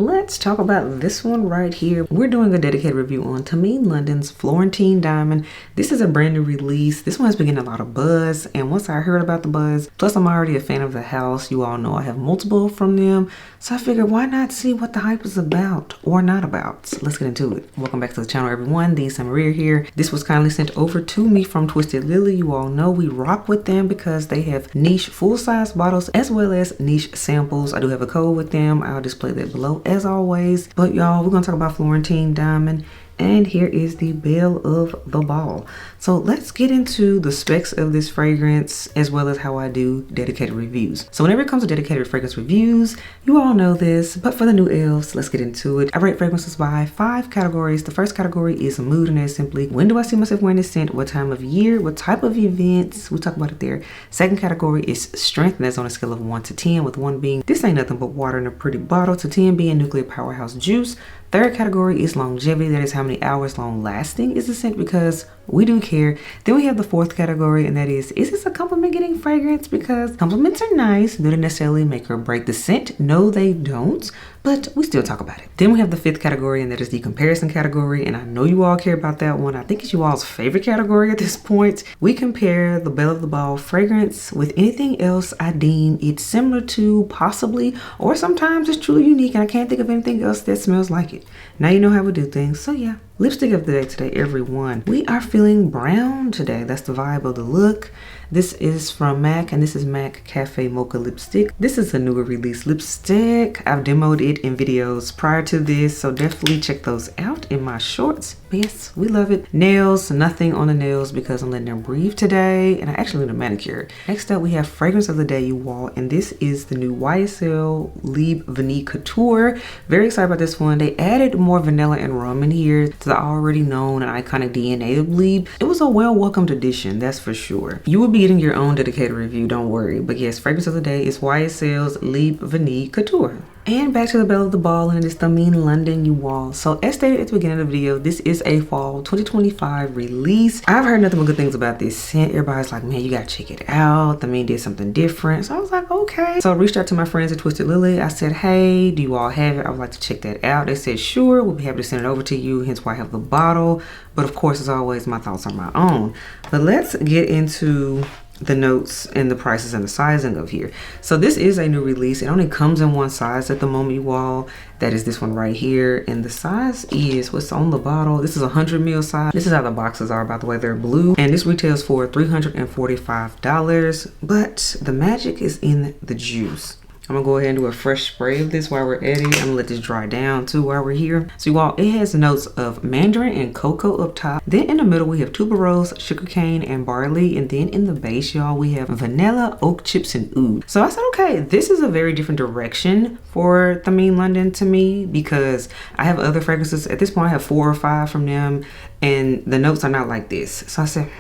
Let's talk about this one right here. We're doing a dedicated review on Thameen London's Florentine Diamond. This is a brand new release. This one has been getting a lot of buzz, and once I heard about the buzz, plus I'm already a fan of the house. You all know I have multiple from them, so I figured why not see what the hype is about or not about. So let's get into it. Welcome back to the channel, everyone. The SANTAMARIA here. This was kindly sent over to me from Twisted Lily. You all know we rock with them because they have niche full-size bottles as well as niche samples. I do have a code with them. I'll display that below as always. But y'all, we're gonna talk about Florentine Diamond, and here is the belle of the ball. So let's get into the specs of this fragrance as well as how I do dedicated reviews. So whenever it comes to dedicated fragrance reviews, you all know this, but for the new elves, let's get into it. I rate fragrances by 5 categories. The first category is mood, and that's simply when do I see myself wearing this scent, what time of year, what type of events, we'll talk about it there. Second category is strength, and that's on a scale of 1 to 10, with 1 being this ain't nothing but water in a pretty bottle, to 10 being nuclear powerhouse juice. Third category is longevity, that is how many hours long lasting is the scent, because we do care. Then we have the fourth category, and that is this a compliment getting fragrance? Because compliments are nice, do they necessarily make or break the scent? No, they don't, but we still talk about it. Then we have the fifth category, and that is the comparison category, and I know you all care about that one. I think it's you all's favorite category at this point. We compare the belle of the ball fragrance with anything else I deem it's similar to, possibly, or sometimes it's truly unique, and I can't think of anything else that smells like it. Now you know how we do things, so yeah. Lipstick of the day today, everyone. We are feeling brown today. That's the vibe of the look. This is from MAC, and this is MAC Cafe Mocha Lipstick. This is a newer release lipstick. I've demoed it in videos prior to this, so definitely check those out in my shorts. But yes, we love it. Nails, nothing on the nails because I'm letting them breathe today, and I actually need a manicure. Next up, we have fragrance of the day, you all, and this is the new YSL Libre Vanille Couture. Very excited about this one. They added more vanilla and rum in here to the already known and iconic DNA of Libre. It was a well-welcomed addition, that's for sure. You will be getting your own dedicated review, don't worry. But yes, fragrance of the day is YSL's Libre Vanille Couture. And back to the belle of the ball, and it is Thameen London, you all. So as stated at the beginning of the video, this is a fall 2025 release. I've heard nothing but good things about this scent. Everybody's like, man, you gotta check it out. Thameen did something different. So I was like, okay. So I reached out to my friends at Twisted Lily. I said, hey, do you all have it? I would like to check that out. They said, sure, we'll be happy to send it over to you. Hence why I have the bottle. But of course, as always, my thoughts are my own. But let's get into the notes and the prices and the sizing of here. So this is a new release. It only comes in one size at the moment, you all. That is this one right here, and the size is what's on the bottle. This is a 100 ml size. This is how the boxes are, by the way. They're blue, and this retails for $345, but the magic is in the juice. I'm gonna go ahead and do a fresh spray of this while we're at it. I'm gonna let this dry down too while we're here. So you all, it has notes of mandarin and cocoa up top. Then in the middle we have tuberose, sugarcane, and barley. And then in the base, y'all, we have vanilla, oak chips, and oud. So I said, okay, this is a very different direction for Thameen London to me, because I have other fragrances. At this point, I have 4 or 5 from them, and the notes are not like this. So I said,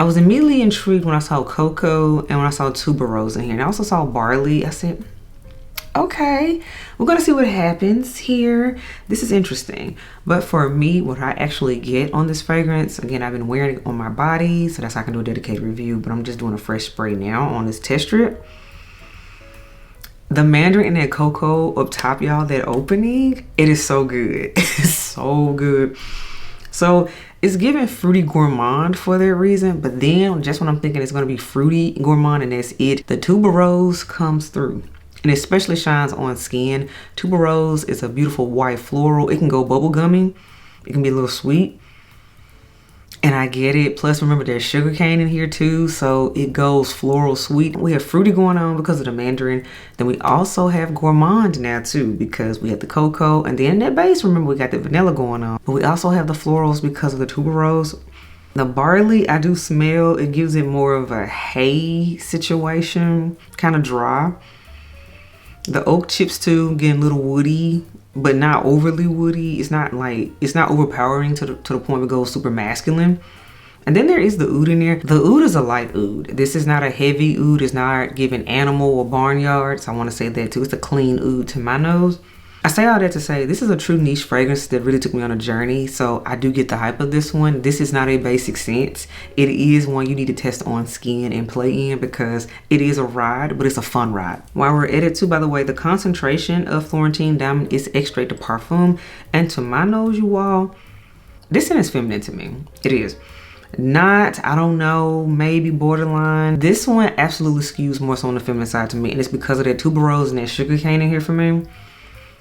I was immediately intrigued when I saw cocoa and when I saw tuberose in here. And I also saw barley. I said, okay, we're gonna see what happens here. This is interesting. But for me, what I actually get on this fragrance, again, I've been wearing it on my body, so that's how I can do a dedicated review, but I'm just doing a fresh spray now on this test strip. The mandarin and that cocoa up top, y'all, that opening, it is so good. It's so good. So it's giving fruity gourmand for that reason, but then just when I'm thinking it's gonna be fruity gourmand and that's it, the tuberose comes through. And it especially shines on skin. Tuberose is a beautiful white floral. It can go bubblegummy. It can be a little sweet. And I get it. Plus, remember, there's sugarcane in here too, so it goes floral sweet. We have fruity going on because of the mandarin. Then we also have gourmand now too, because we have the cocoa. And then that base, remember, we got the vanilla going on. But we also have the florals because of the tuberose. The barley, I do smell. It gives it more of a hay situation, kind of dry. The oak chips too, getting a little woody, but not overly woody. It's not overpowering to the point where it goes super masculine. And then there is the oud in there. The oud is a light oud. This is not a heavy oud. It's not giving animal or barnyard. So I want to say that too. It's a clean oud to my nose. I say all that to say this is a true niche fragrance that really took me on a journey. So I do get the hype of this one. This is not a basic scent. It is one you need to test on skin and play in because it is a ride, but it's a fun ride. While we're at it too, by the way, the concentration of Florentine Diamond is extrait de parfum. And to my nose, you all, this scent is feminine to me. It is. Not, I don't know, maybe borderline. This one absolutely skews more so on the feminine side to me. And it's because of that tuberose and that sugar cane in here for me.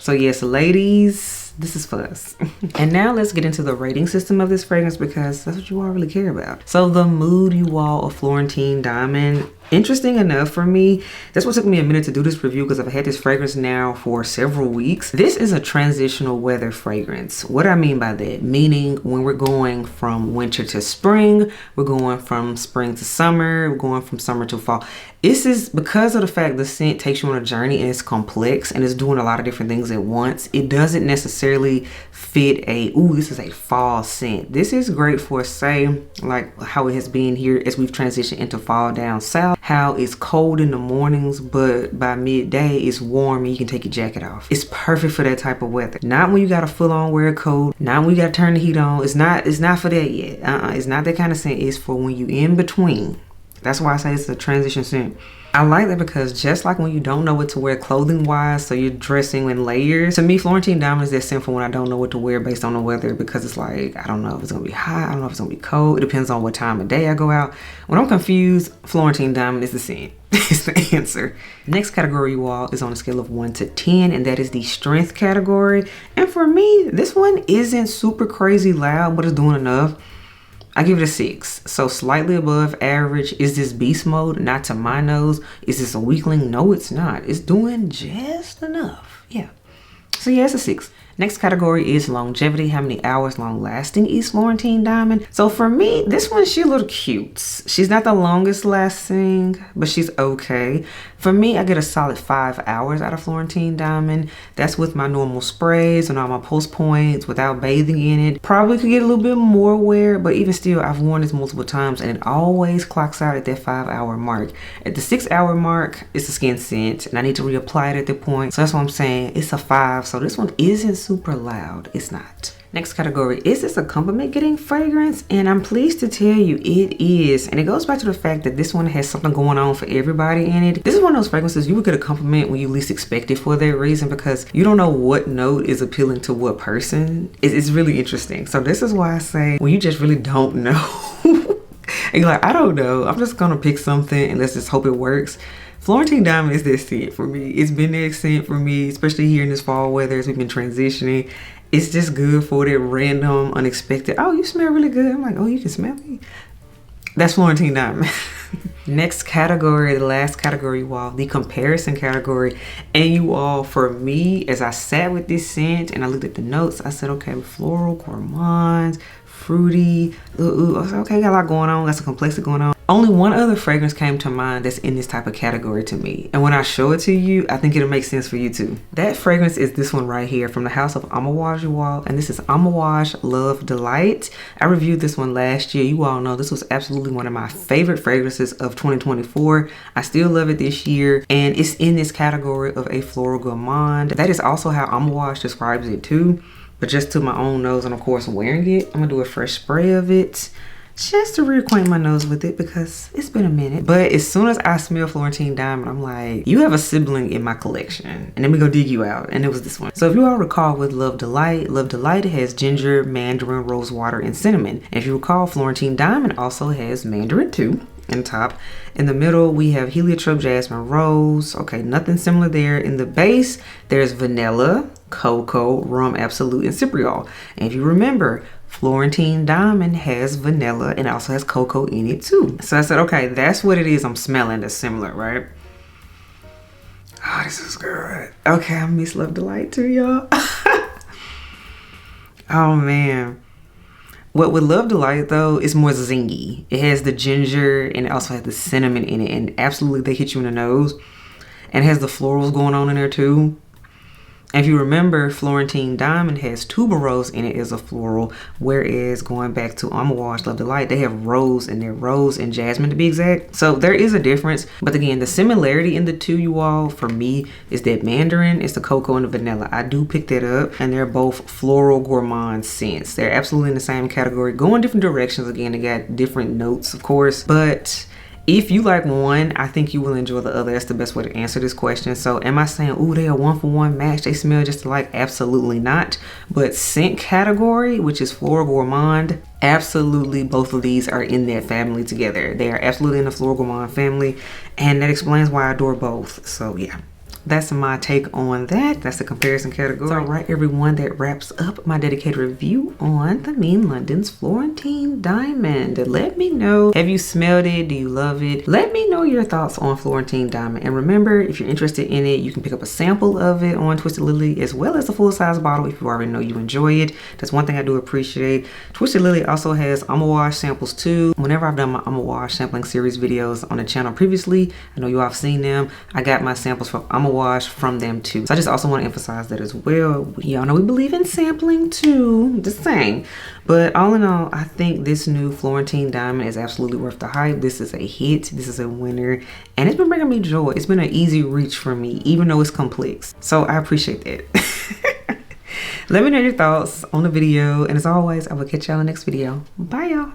So yes, ladies, this is for us. And now let's get into the rating system of this fragrance because that's what you all really care about. So the mood, you all, of Florentine Diamond, interesting enough for me, that's what took me a minute to do this review because I've had this fragrance now for several weeks. This is a transitional weather fragrance. What do I mean by that? Meaning when we're going from winter to spring, we're going from spring to summer, we're going from summer to fall. This is because of the fact the scent takes you on a journey and it's complex and it's doing a lot of different things at once. It doesn't necessarily fit a, ooh, this is a fall scent. This is great for, say, like how it has been here as we've transitioned into fall down south. How it's cold in the mornings, but by midday it's warm and you can take your jacket off. It's perfect for that type of weather. Not when you got to full on wear a coat. Not when you got to turn the heat on. It's not for that yet. It's not that kind of scent. It's for when you in between. That's why I say it's a transition scent. I like that because just like when you don't know what to wear clothing wise, so you're dressing in layers. To me, Florentine Diamond is that scent for when I don't know what to wear based on the weather because it's like, I don't know if it's gonna be hot, I don't know if it's gonna be cold. It depends on what time of day I go out. When I'm confused, Florentine Diamond is the scent. It's the answer. Next category, you all, is on a scale of 1 to 10, and that is the strength category. And for me, this one isn't super crazy loud, but it's doing enough. I give it a 6, so slightly above average. Is this beast mode? Not to my nose. Is this a weakling? No, it's not. It's doing just enough. Yeah. So yeah, it's a 6. Next category is longevity. How many hours long lasting is Florentine Diamond? So for me, this one, she's a little cute. She's not the longest lasting, but she's okay. For me, I get a solid 5 hours out of Florentine Diamond. That's with my normal sprays and all my pulse points without bathing in it. Probably could get a little bit more wear, but even still, I've worn this multiple times and it always clocks out at that 5 hour mark. At the 6 hour mark, it's a skin scent and I need to reapply it at that point. So that's what I'm saying. It's a 5. So this one isn't super loud. It's not. Next category, is this a compliment getting fragrance? And I'm pleased to tell you it is. And it goes back to the fact that this one has something going on for everybody in it. This is one of those fragrances you would get a compliment when you least expect it for that reason because you don't know what note is appealing to what person. It's really interesting. So this is why I say when you just really don't know and you're like, I don't know, I'm just gonna pick something and let's just hope it works. Florentine Diamond is that scent for me. It's been that scent for me, especially here in this fall weather as we've been transitioning. It's just good for that random, unexpected, oh, you smell really good. I'm like, oh, you can smell me? That's Florentine Diamond. Next category, the last category, you all, the comparison category. And you all, for me, as I sat with this scent and I looked at the notes, I said, okay, floral, gourmand, fruity. I was like, okay, got a lot going on, got some complexity going on. Only one other fragrance came to mind that's in this type of category to me. And when I show it to you, I think it'll make sense for you too. That fragrance is this one right here from the house of Amouage, you all. And this is Amouage Love Delight. I reviewed this one last year. You all know this was absolutely one of my favorite fragrances of 2024. I still love it this year. And it's in this category of a floral gourmand. That is also how Amouage describes it too. But just to my own nose and of course wearing it, I'm gonna do a fresh spray of it just to reacquaint my nose with it because it's been a minute. But as soon as I smell Florentine Diamond, I'm like, you have a sibling in my collection. And then we go dig you out. And it was this one. So if you all recall with Love Delight has ginger, mandarin, rosewater, and cinnamon. And if you recall, Florentine Diamond also has mandarin too. In the top. In the middle, we have heliotrope, jasmine, rose. Okay, nothing similar there. In the base, there's vanilla, cocoa, rum absolute, and cypriol. And if you remember, Florentine Diamond has vanilla and also has cocoa in it too. So I said, okay, that's what it is I'm smelling that's similar, right? Oh, this is good. Okay, I miss Love Delight too, y'all. Oh man. What with Love Delight though is more zingy. It has the ginger and it also has the cinnamon in it, and absolutely they hit you in the nose. And it has the florals going on in there too. And if you remember, Florentine Diamond has tuberose in it as a floral, whereas going back to Wash Love Delight, they have rose in there, rose and jasmine to be exact. So there is a difference, but again, the similarity in the two, you all, for me, is that mandarin is the cocoa and the vanilla. I do pick that up, and they're both floral gourmand scents. They're absolutely in the same category, going different directions. Again, they got different notes, of course, but if you like one, I think you will enjoy the other. That's the best way to answer this question. So am I saying, ooh, they are 1-for-1 match, they smell just alike? Absolutely not. But scent category, which is floral gourmand, absolutely both of these are in that family together. They are absolutely in the floral gourmand family, and that explains why I adore both. So yeah, that's my take on that. That's the comparison category. So, all right, everyone, that wraps up my dedicated review on Thameen London's Florentine Diamond. Let me know, have you smelled it? Do you love it? Let me know your thoughts on Florentine Diamond. And remember, if you're interested in it, you can pick up a sample of it on Twisted Lily, as well as a full-size bottle if you already know you enjoy it. That's one thing I do appreciate. Twisted Lily also has Wash samples too. Whenever I've done my Wash sampling series videos on the channel previously, I know you all have seen them, I got my samples from Wash from them too. So I just also want to emphasize that as well. Y'all know we believe in sampling too, just saying. But all in all, I think this new Florentine Diamond is absolutely worth the hype. This is a hit, this is a winner, and it's been bringing me joy. It's been an easy reach for me, even though it's complex. So I appreciate that. Let me know your thoughts on the video, and as always, I will catch y'all in the next video. Bye y'all.